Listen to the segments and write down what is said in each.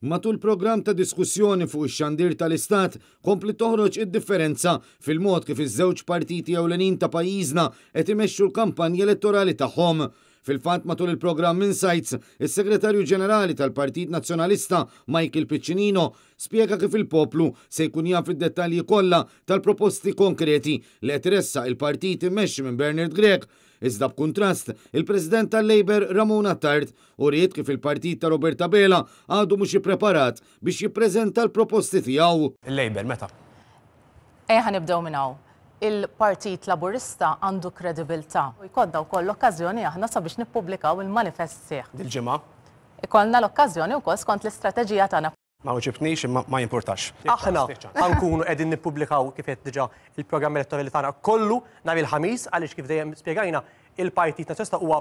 Matul programm ta' diskussjoni fuq ix-xandir tal-Istat kompli toħroġ id-differenza fil-mod kif iż-żewġ partiti ewlenin ta' pajjiżna qed imexxu l-kampanji elettorali tagħhom. Fil-fatt matul il-programm Insights, is-Segretarju Ġenerali tal-Partit Nazzjonalista Michael Piccinino spjega kif il-poplu se jkun jaf id-dettalji kollha tal-proposti konkreti li qed iressaq il-partit immexxi minn Bernard Grech. Iżda b'kuntrast, il-President tal-Labor Ramona Tard uriet kif il-partit ta' Roberta Bela għadu mhux ippreparat biex jippreżenta l-proposti tiegħu. Il-Labor meta? Ħanibdew minn hawn. Il-Partit Laburista għandu kredibilità. Jkollna wkoll l-okkażjoni aħna sabiex nippubblikaw il-manifest sieħ. Dil-ġimgħa? Ikollna l-okkażjoni wkoll skont l-istrateġija tagħna. Ma uġibniex imma ma jimpurtax. Aħna ħankunu qegħdin nippubblikaw kif qed diġà il-programm elettorali tagħna kollu nhar il-ħamis għaliex kif dejjem spjegajna il-Partit Nazzjonalista huwa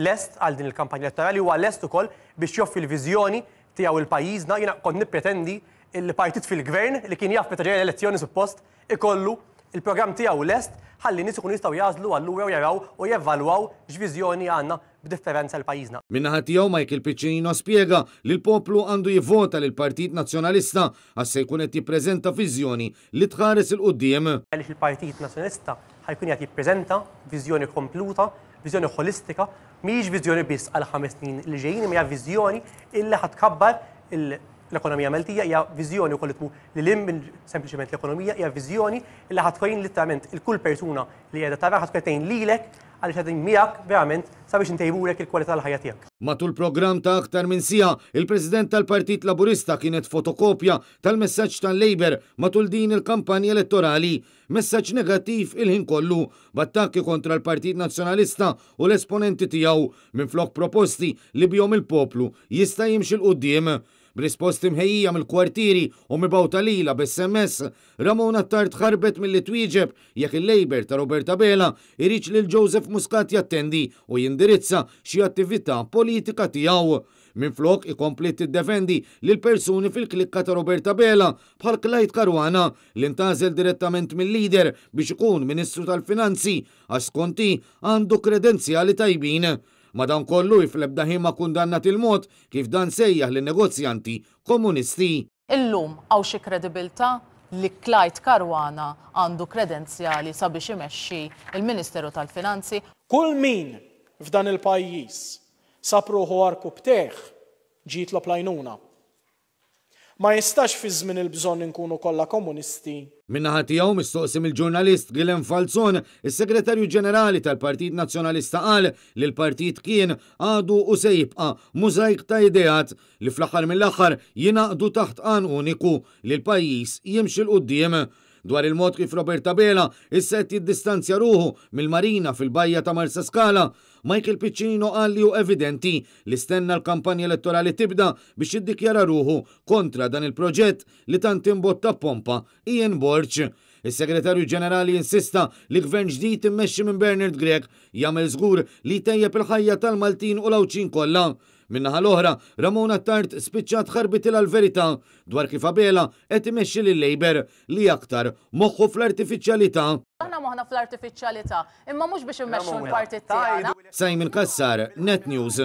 lest għal din il-kampanja elettorali huwa lest ukoll biex joffri l-viżjoni tiegħu il-pajjiżna. Jiena kont nippretendi il-partit fil-gvern li kien jaf meta ġejja l-elezzjoni suppost ikollu il-programm tiegħu lest ħalli nies ikunu jistgħu jażlu allura u jaraw u jevalwaw x'viżjoni għandna b'differenza l-pajjiżna. Min-naħa tiegħu Michael Piccinino spjega li l-poplu għandu jivvota lil Partit Nazzjonalista għax se jkun qed jippreżenta viżjoni li tħares il quddiem. Għaliex il-Partit Nazzjonalista ħajkun qed jippreżenta viżjoni kompluta, viżjoni holistika, mhijiex viżjoni biss għal 5 snin li ġejjin, imma hija viżjoni illi ħatkabbar l-ekonomija Maltija, hija viżjoni wkoll tmur lil hinn minn sempliċement l-ekonomija, hija viżjoni li ħatkun literalment il-kull persuna li qiegħda tara ħatkun tgħin lilek għaliex qegħdin miegħek verament sabiex intejbulek il-kwalità tal-ħajja tiegħek. Matul programm ta' aktar minn sija, il-President tal-Partit Laburista kienet fotokopja tal-messaġġ tal-Labor matul din il-kampanja elettorali. Messaġġ negattiv il-ħin kollu b'attakki kontra l-Partit Nazzjonalista u l-esponenti tiegħu minflok proposti li bihom il-poplu jista' jimxi l quddiem. B'risposti mħejjija mill-kwartieri u mibgħuta lilha b'SMS, Ramona Tard ħarbet milli twieġeb jekk il-Labor ta' Roberta Bela irid lil Joseph Muscat jattendi u jindirizza xi attività politika tiegħu. Minflok ikompli tiddefendi lil persuni fil-klikka ta' Roberta Bela bħal Clyde Caruana li ntażel direttament mill-lider biex ikun Ministru tal-Finanzi għax skonti għandu kredenzjali tajbin. Madankollu fl-ebda ħin ma kundannat il-mod kif dan sejjaħ lin negozjanti komunisti. Illum hawn xi kredibilità li Clyde Caruana għandu kredenzjali sabiex imexxi il-Ministeru tal-Finanzi. Kull min f'dan il-pajjiż sab ruħu arku bteħ ġiet l-plajnuna. Ma jistax fi żmien il-bżonn inkunu kollha komunisti. Min-naħa tiegħu mistoqsim il-ġurnalist Guillem Falzon, is-Segretarju Ġenerali tal-Partit Nazzjonalista qal li l-partit kien għadu u se jibqa' mużajk ta' ideat li fl-aħħar mill-aħħar jingħaqdu taħt qan uniku li l-pajjiż jimxi l quddiem. Dwar il-mod kif Roberta Bela issa qed jiddistanzja ruħu mill-Marina fil-Bajja ta' Marsa Scala, Michael Piccinino qal li hu evidenti li stenna l-kampanja elettorali tibda biex jiddikjara ruħu kontra dan il-proġett li tant imbotta pompa Ian Borch. Is-Segretarju Ġenerali insista li gvern ġdid immexxi minn Bernard Grech jagħmel żgur li tejjeb il-ħajja tal-Maltin u l-Awċin kollha. Min-naħa l-oħra, Ramona Tard spiċċat ħarbitilha l-verità dwar kif Bela qed imexxi lil-Labor li aktar moħħu fl-artifiċjalità. Aħna moħħna fl-artifiċjalità, imma mhux biex immexxu l-partit tagħna. Simon Kassar, Net News.